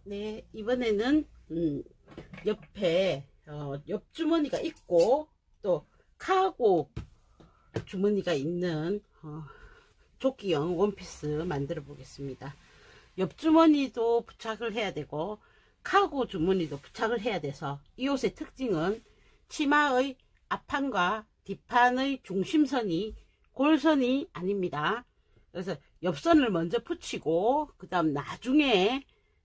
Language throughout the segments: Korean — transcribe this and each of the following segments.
네, 이번에는 옆에 옆주머니가 있고 또 카고 주머니가 있는 조끼형 원피스 만들어 보겠습니다. 옆주머니도 부착을 해야 되고 카고 주머니도 부착을 해야 돼서 이 옷의 특징은 치마의 앞판과 뒷판의 중심선이 골선이 아닙니다. 그래서 옆선을 먼저 붙이고 그 다음 나중에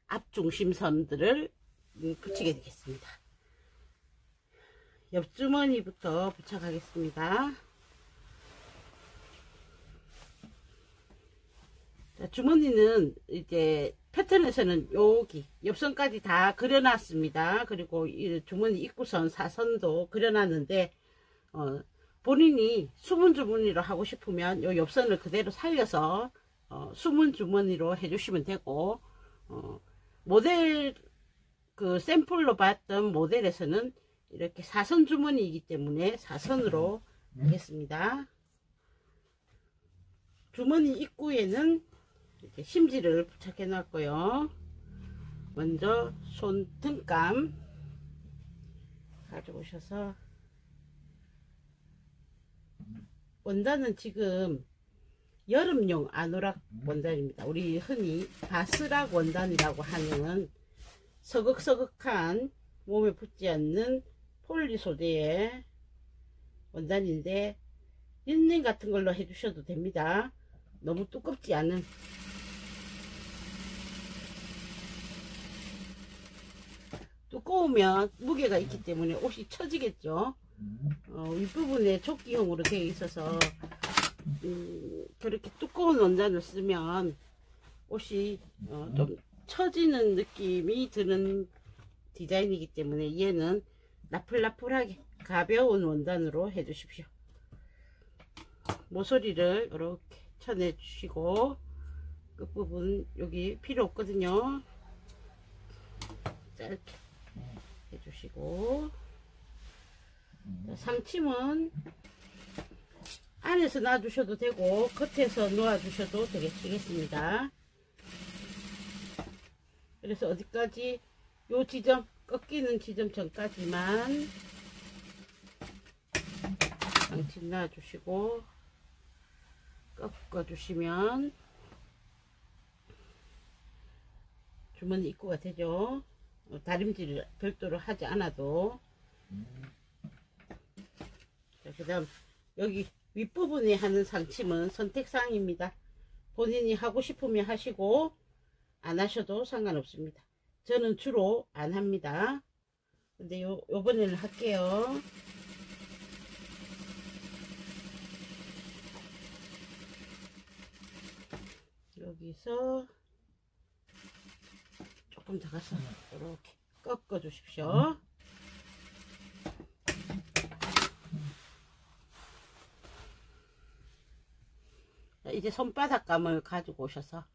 앞중심선들을 붙이게 되겠습니다. 옆주머니부터 부착하겠습니다. 자, 주머니는 이제 패턴에서는 여기 옆선까지 다 그려놨습니다. 그리고 이 주머니 입구선 사선도 그려놨는데 본인이 수문 주머니로 하고 싶으면 요 옆선을 그대로 살려서 수문 주머니로 해주시면 되고 모델 그 샘플로 봤던 모델에서는 이렇게 사선 주머니이기 때문에 사선으로 하겠습니다. 주머니 입구에는 이렇게 심지를 부착해 놨고요. 먼저 손 등감 가져오셔서 원단은 지금 여름용 아노락 원단입니다. 우리 흔히 바스락 원단이라고 하는 서걱서걱한 몸에 붙지 않는 폴리 소재의 원단인데 린넨 같은 걸로 해주셔도 됩니다. 너무 두껍지 않은. 두꺼우면 무게가 있기 때문에 옷이 처지겠죠. 윗부분에 조끼형으로 되어 있어서 그렇게 두꺼운 원단을 쓰면 옷이 좀 처지는 느낌이 드는 디자인이기 때문에 얘는 나풀나풀하게 가벼운 원단으로 해 주십시오. 모서리를 이렇게 쳐내 주시고 끝부분 여기 필요 없거든요. 짧게 해 주시고 상침은 안에서 놔주셔도 되고 겉에서 놓아주셔도 되겠습니다. 그래서 어디까지 요 지점 꺾이는 지점 전까지만 상침 놔주시고 꺾어주시면 주머니 입구가 되죠. 다림질을 별도로 하지 않아도. 그 다음 여기 윗부분에 하는 상침은 선택사항입니다. 본인이 하고 싶으면 하시고 안 하셔도 상관없습니다. 저는 주로 안 합니다. 근데 요번에는 할게요. 여기서 조금 더 가서 이렇게 꺾어 주십시오. 이제 손바닥감을 가지고 오셔서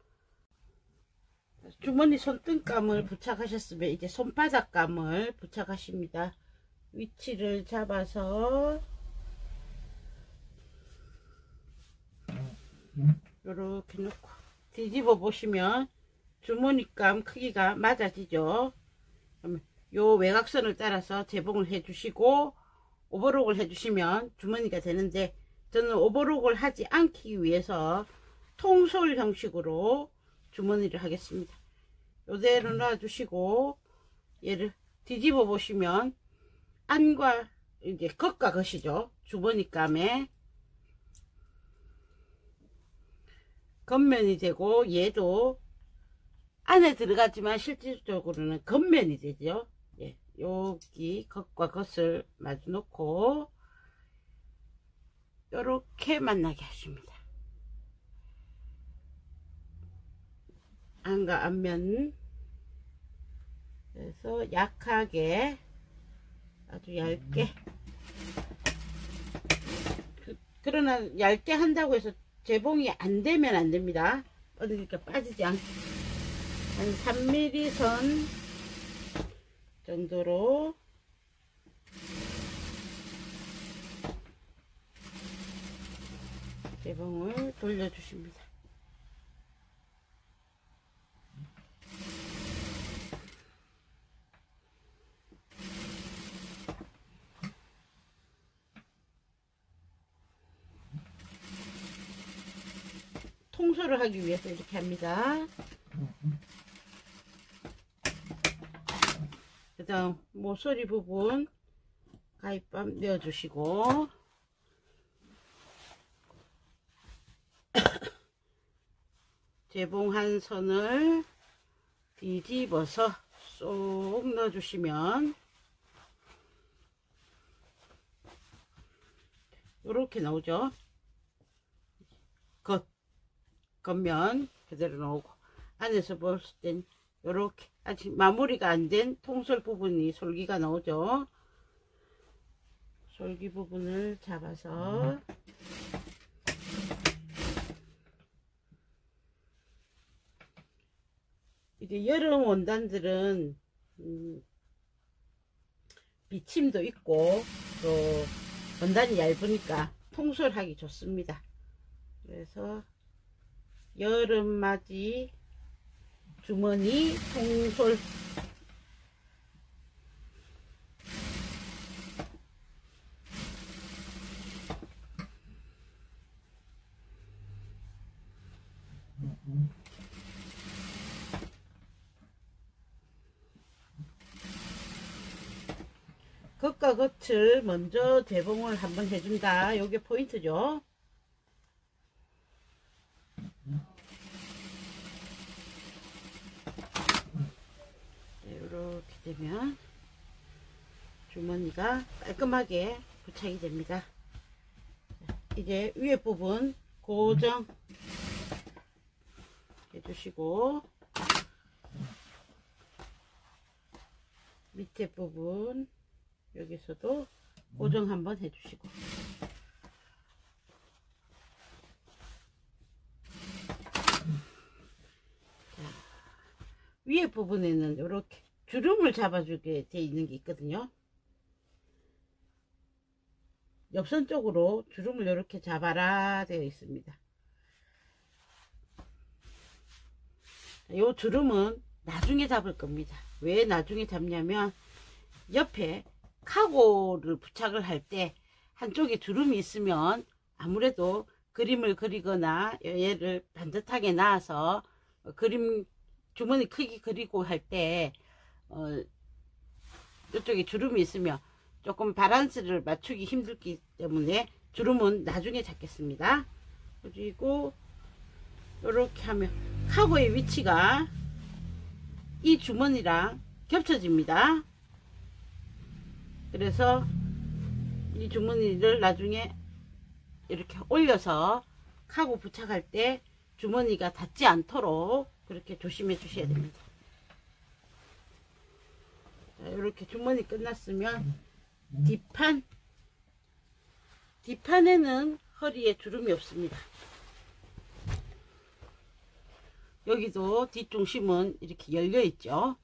주머니 손등감을 부착하셨으면 이제 손바닥감을 부착하십니다. 위치를 잡아서 이렇게 놓고 뒤집어 보시면 주머니감 크기가 맞아지죠. 요 외곽선을 따라서 재봉을 해 주시고 오버록을 해 주시면 주머니가 되는데 저는 오버록을 하지 않기 위해서 통솔 형식으로 주머니를 하겠습니다. 요대로 놔주시고 얘를 뒤집어 보시면 안과 이제 겉과 겉이죠. 주머니감에 겉면이 되고 얘도 안에 들어가지만 실질적으로는 겉면이 되죠. 예, 여기 겉과 겉을 마주 놓고 이렇게 만나게 하십니다. 안과 앞면 그래서 약하게 아주 얇게 그러나 얇게 한다고 해서 재봉이 안 되면 안 됩니다. 그러니까 빠지지 않게 한 3mm 선 정도로 재봉을 돌려주십니다. 통솔을 하기 위해서 이렇게 합니다. 그 다음 모서리 부분 가위밥 넣어주시고 재봉한 선을 뒤집어서 쏙 넣어주시면 이렇게 나오죠. 겉면 그대로 나오고 안에서 봤을 땐 이렇게 아직 마무리가 안 된 통솔 부분이 솔기가 나오죠. 솔기 부분을 잡아서 이제 여름 원단들은 비침도 있고 또 원단이 얇으니까 통솔하기 좋습니다. 그래서 여름맞이 주머니 통솔 겉과 겉을 먼저 재봉을 한번 해준다. 요게 포인트죠. 이렇게 되면 주머니가 깔끔하게 부착이 됩니다. 이제 위에 부분 고정 해주시고 밑에 부분 여기서도 고정 한번 해주시고 위에 부분에는 이렇게 주름을 잡아주게 되어 있는 게 있거든요. 옆선 쪽으로 주름을 이렇게 잡아라 되어 있습니다. 이 주름은 나중에 잡을 겁니다. 왜 나중에 잡냐면 옆에 카고를 부착을 할 때 한쪽에 주름이 있으면 아무래도 그림을 그리거나 얘를 반듯하게 놔서 그림 주머니 크기 그리고 할 때 이쪽에 주름이 있으면 조금 바란스를 맞추기 힘들기 때문에 주름은 나중에 잡겠습니다. 그리고 이렇게 하면 카고의 위치가 이 주머니랑 겹쳐집니다. 그래서 이 주머니를 나중에 이렇게 올려서 카고 부착할 때 주머니가 닿지 않도록 그렇게 조심해 주셔야 됩니다. 자, 이렇게 주머니 끝났으면 뒷판에는 허리에 주름이 없습니다. 여기도 뒷중심은 이렇게 열려 있죠.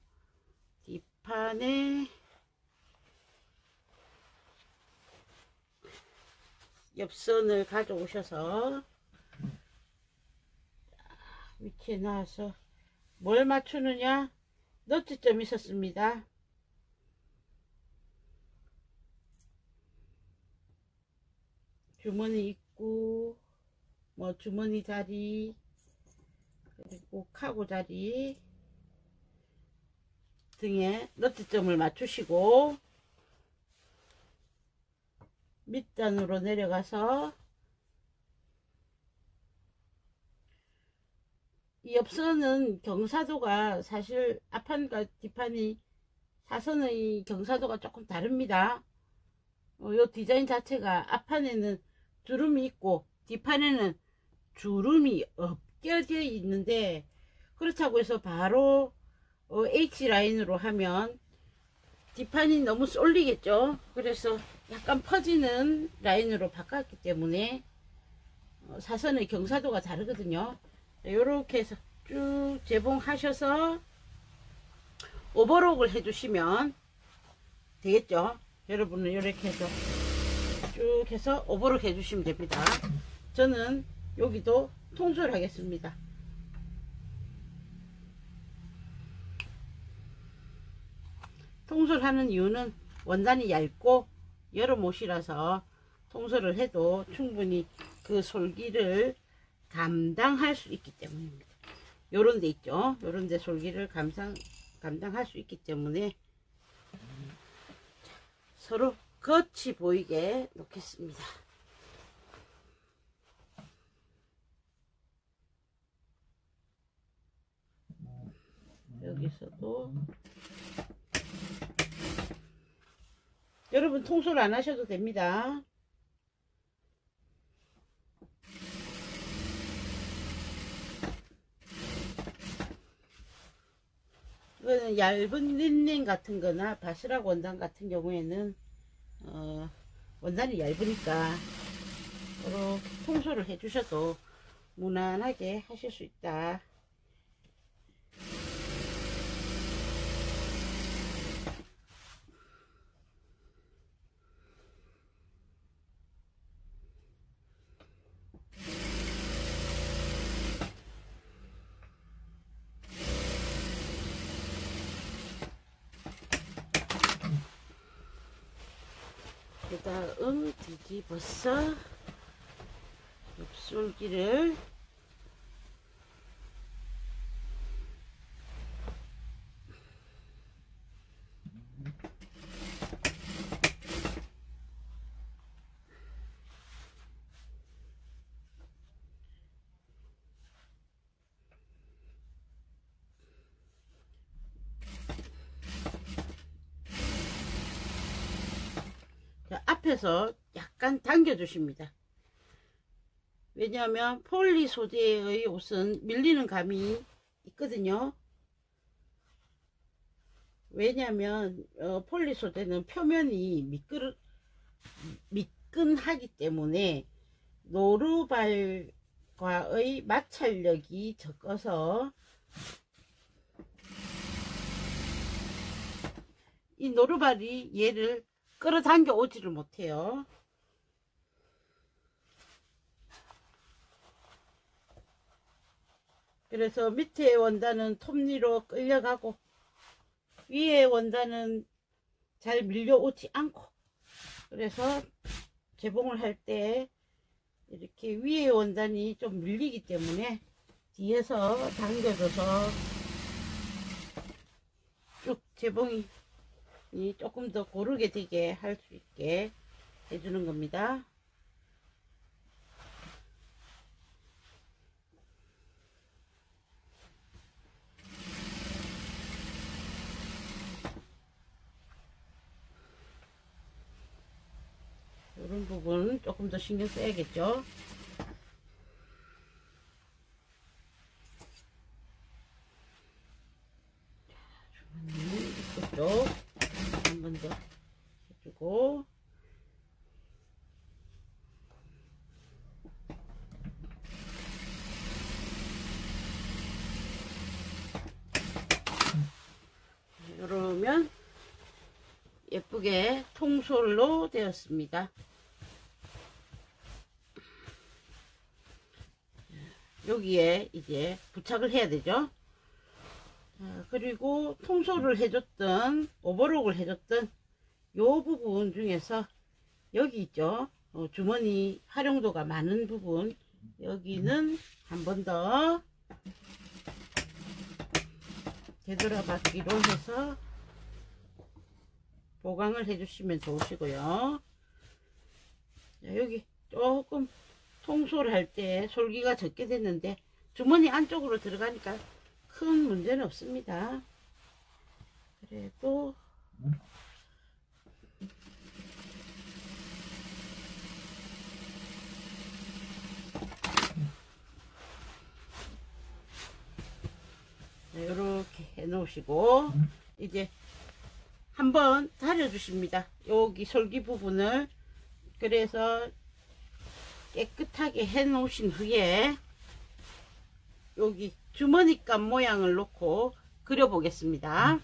뒷판에 옆선을 가져오셔서 위치에 놔서 뭘 맞추느냐, 너트점이 있었습니다. 주머니 입구, 뭐 주머니 자리, 그리고 카고 자리 등에 너트점을 맞추시고 밑단으로 내려가서 이 옆선은 경사도가 사실 앞판과 뒷판이 사선의 경사도가 조금 다릅니다. 이 디자인 자체가 앞판에는 주름이 있고 뒷판에는 주름이 없겨져 있는데 그렇다고 해서 바로 H라인으로 하면 뒷판이 너무 쏠리겠죠. 그래서 약간 퍼지는 라인으로 바꿨기 때문에 사선의 경사도가 다르거든요. 이렇게 해서 쭉 재봉하셔서 오버록을 해주시면 되겠죠. 여러분은 이렇게 해서 쭉 해서 오버록 해주시면 됩니다. 저는 여기도 통솔 하겠습니다. 통솔하는 이유는 원단이 얇고 여름 옷이라서 통솔을 해도 충분히 그 솔기를 감당할 수 있기 때문입니다. 요런 데 있죠. 요런 데 솔기를 감당할 수 있기 때문에 서로 겉이 보이게 놓겠습니다. 여기서도 여러분 통솔 안 하셔도 됩니다. 이거는 얇은 린넨 같은 거나 바스락 원단 같은 경우에는 원단이 얇으니까 서로 통솔을 해 주셔도 무난하게 하실 수 있다. 그 다음 뒤집어서 옆솔기를 앞에서 약간 당겨 주십니다. 왜냐하면 폴리 소재의 옷은 밀리는 감이 있거든요. 왜냐하면 폴리 소재는 표면이 미끈하기 때문에 노루발과의 마찰력이 적어서 이 노루발이 얘를 끌어당겨 오지를 못해요. 그래서 밑에 원단은 톱니로 끌려가고 위에 원단은 잘 밀려오지 않고, 그래서 재봉을 할 때 이렇게 위에 원단이 좀 밀리기 때문에 뒤에서 당겨줘서 쭉 재봉이 조금 더 고르게 되게 할 수 있게 해주는 겁니다. 이런 부분 조금 더 신경 써야겠죠. 주머니 이쪽 한 번 더 해주고, 이러면 예쁘게 통솔로 되었습니다. 여기에 이제 부착을 해야 되죠. 그리고 통솔을 해줬던, 오버록을 해줬던 요 부분 중에서 여기 있죠. 주머니 활용도가 많은 부분, 여기는 한 번 더 되돌아받기로 해서 보강을 해주시면 좋으시고요. 여기 조금 통솔을 할 때 솔기가 적게 됐는데 주머니 안쪽으로 들어가니까 큰 문제는 없습니다. 그래도 이렇게 해 놓으시고 이제 한번 다려 주십니다. 여기 솔기 부분을. 그래서 깨끗하게 해 놓으신 후에 여기 주머니감 모양을 놓고 그려 보겠습니다.